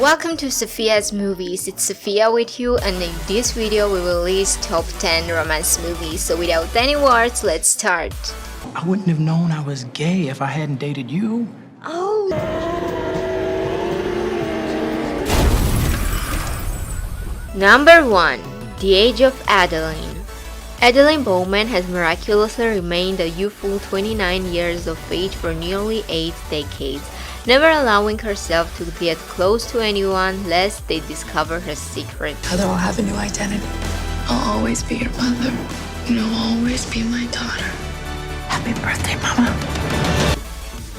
Welcome to Sophia's Movies. It's Sophia with you, and in this video we will list top 10 romance movies. So without any words, let's start. I wouldn't have known I was gay if I hadn't dated you. Oh. Number 1. The Age of Adaline. Adeline Bowman has miraculously remained a youthful 29 years of age for nearly 8 decades, never allowing herself to get close to anyone lest they discover her secret. Heather, I'll have a new identity. I'll always be your mother. You'll always be my daughter. Happy birthday, Mama.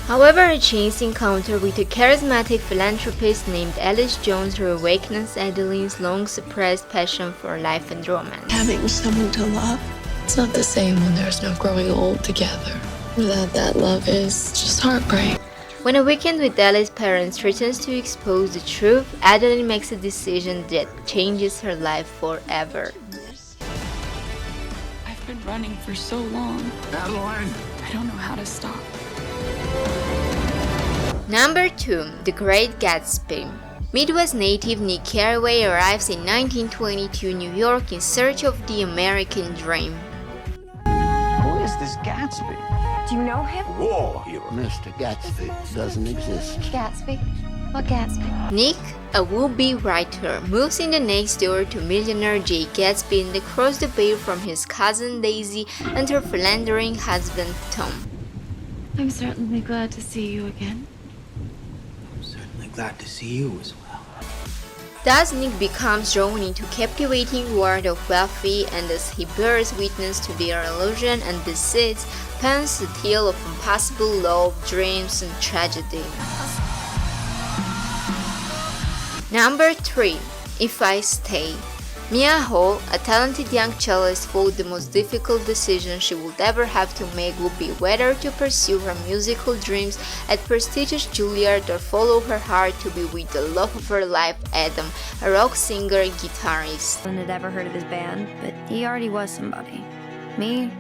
However, a chance encounter with a charismatic philanthropist named Alice Jones reawakens Adeline's long-suppressed passion for life and romance. Having someone to love, it's not the same when there's no growing old together. Without that love is just heartbreak. When a weekend with Alice's parents threatens to expose the truth, Adeline makes a decision that changes her life forever. I've been running for so long. Adeline! I don't know how to stop. Number 2. The Great Gatsby. Midwest native Nick Carraway arrives in 1922 New York in search of the American dream. Who is this Gatsby? Do you know him? War hero. Mr. Gatsby doesn't exist. Gatsby? What Gatsby? Nick, a would-be writer, moves in the next door to millionaire Jay Gatsby and across the bay from his cousin Daisy and her philandering husband Tom. I'm certainly glad to see you again. I'm certainly glad to see you as well. Thus, Nick becomes drawn into captivating world of wealthy, and as he bears witness to their illusion and deceits, pens a tale of impossible love, dreams, and tragedy. Number 3. If I Stay. Mia Hall, a talented young cellist, thought the most difficult decision she would ever have to make would be whether to pursue her musical dreams at prestigious Juilliard or follow her heart to be with the love of her life, Adam, a rock singer-guitarist. I hadn't ever heard of his band, but he already was somebody. Me,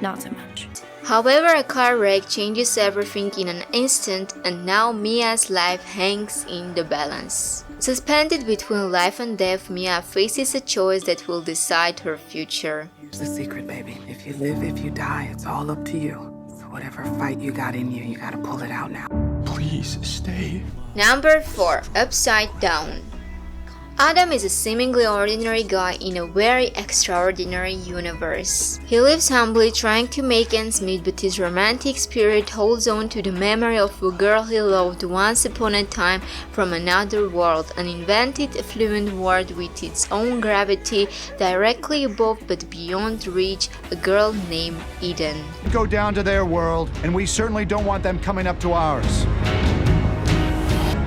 not so much. However, a car wreck changes everything in an instant, and now Mia's life hangs in the balance. Suspended between life and death, Mia faces a choice that will decide her future. Here's the secret, baby. If you live, if you die, it's all up to you. So whatever fight you got in you, you gotta pull it out now. Please stay. Number 4. Upside Down. Adam is a seemingly ordinary guy in a very extraordinary universe. He lives humbly, trying to make ends meet, but his romantic spirit holds on to the memory of a girl he loved once upon a time from another world, an invented, affluent world with its own gravity, directly above but beyond reach, a girl named Eden. Go down to their world, and we certainly don't want them coming up to ours.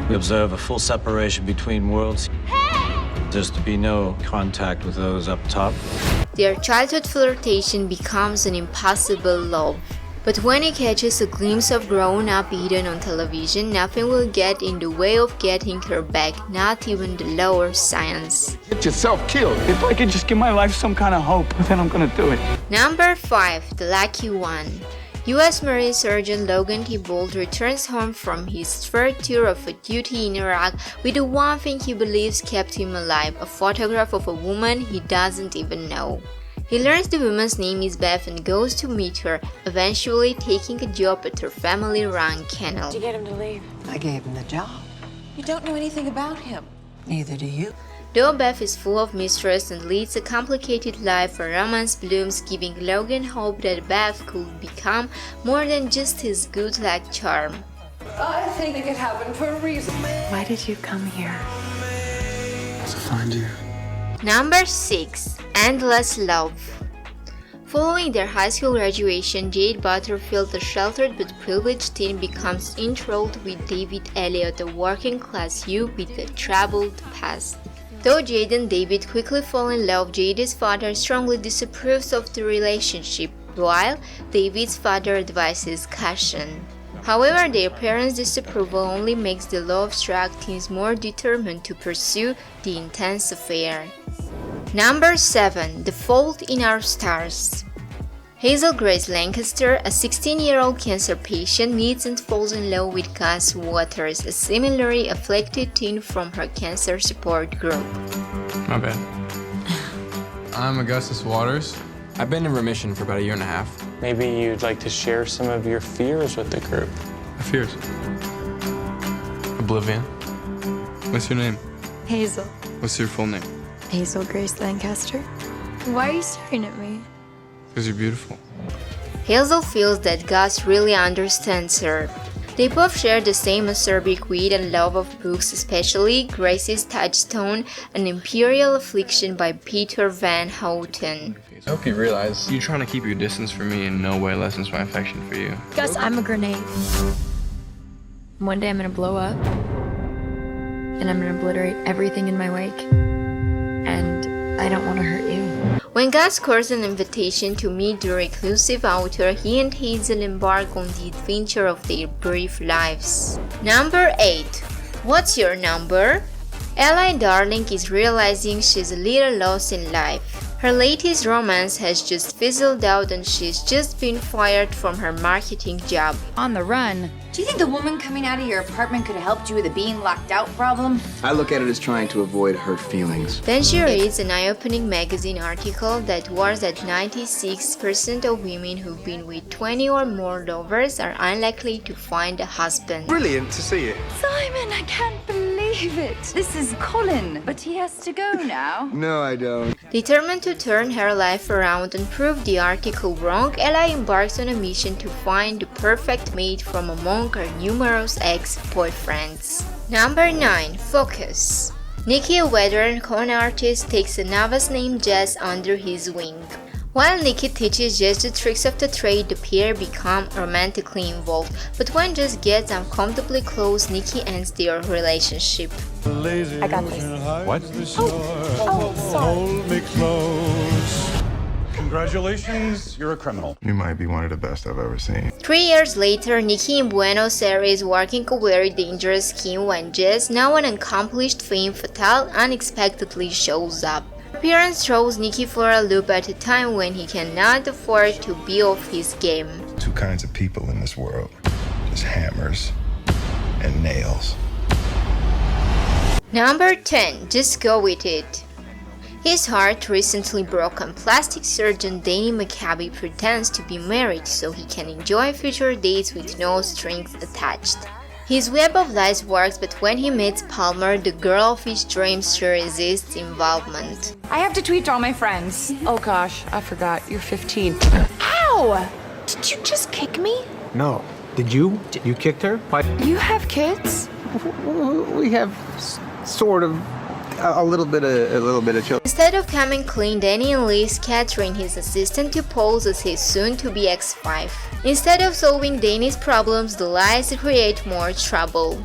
We observe a full separation between worlds. There's to be no contact with those up top. Their childhood flirtation becomes an impossible love. But when he catches a glimpse of grown-up Eden on television, nothing will get in the way of getting her back, not even the lower science. Get yourself killed. If I could just give my life some kind of hope, then I'm gonna do it. Number 5. The Lucky One. U.S. Marine Sergeant Logan T. Bolt returns home from his third tour of duty in Iraq with the one thing he believes kept him alive, a photograph of a woman he doesn't even know. He learns the woman's name is Beth and goes to meet her, eventually taking a job at her family-run kennel. Did you get him to leave? I gave him the job. You don't know anything about him. Neither do you. Though Beth is full of mistrust and leads a complicated life, a romance blooms, giving Logan hope that Beth could become more than just his good luck charm. I think it happened for a reason. Why did you come here? To find you. Number 6. Endless Love. Following their high school graduation, Jade Butterfield, a sheltered but privileged teen, becomes enthralled with David Elliott, a working-class youth with a troubled past. Though Jade and David quickly fall in love, Jade's father strongly disapproves of the relationship, while David's father advises caution. However, their parents' disapproval only makes the love-struck teens more determined to pursue the intense affair. Number 7. The Fault in Our Stars. Hazel Grace Lancaster, a 16-year-old cancer patient, meets and falls in love with Gus Waters, a similarly afflicted teen from her cancer support group. My bad. I'm Augustus Waters. I've been in remission for about a year and a half. Maybe you'd like to share some of your fears with the group. Fears? Oblivion. What's your name? Hazel. What's your full name? Hazel Grace Lancaster. Why are you staring at me? Because you're beautiful. Hazel feels that Gus really understands her. They both share the same acerbic wit and love of books, especially Grace's Touchstone, an Imperial Affliction by Peter Van Houten. I hope you realize you trying to keep your distance from me in no way lessens my affection for you. Gus, I'm a grenade. One day I'm gonna blow up, and I'm gonna obliterate everything in my wake. And I don't want to hurt you. When Gus scores an invitation to meet the reclusive author, he and Hazel embark on the adventure of their brief lives. Number 8. What's your number? Ella Darling is realizing she's a little lost in life. Her latest romance has just fizzled out and she's just been fired from her marketing job. On the run. Do you think the woman coming out of your apartment could have helped you with the being locked out problem? I look at it as trying to avoid hurt feelings. Then she reads an eye-opening magazine article that warns that 96% of women who've been with 20 or more lovers are unlikely to find a husband. Brilliant to see you. Simon, I can't believe it. This is Colin, but he has to go now. No, I don't. Determined to turn her life around and prove the article wrong, Ella embarks on a mission to find the perfect mate from among her numerous ex-boyfriends. Number 9. Focus. Nicky, a veteran con artist, takes a novice named Jess under his wing. While Nicky teaches Jess the tricks of the trade, the pair become romantically involved, but when Jess gets uncomfortably close, Nicky ends their relationship. I got this. What? Hold me close. Congratulations, you're a criminal. You might be one of the best I've ever seen. 3 years later, Nicky in Buenos Aires working a very dangerous scheme when Jess, now an accomplished femme fatale, unexpectedly shows up. Her appearance throws Nicky for a loop at a time when he cannot afford to be off his game. Two kinds of people in this world. Just hammers and nails. Number 10. Just go with it. His heart recently broken, plastic surgeon Danny McCabe pretends to be married so he can enjoy future dates with no strings attached. His web of lies works, but when he meets Palmer, the girl of his dreams, she resists involvement. I have to tweet to all my friends. Oh gosh, I forgot. You're 15. Ow! Did you just kick me? No. Did you? You kicked her? Why? You have kids? We have sort of a little bit of children. Instead of coming clean, Danny enlists Catherine, his assistant, to pose as his soon-to-be ex-wife. Instead of solving Danny's problems, the lies create more trouble.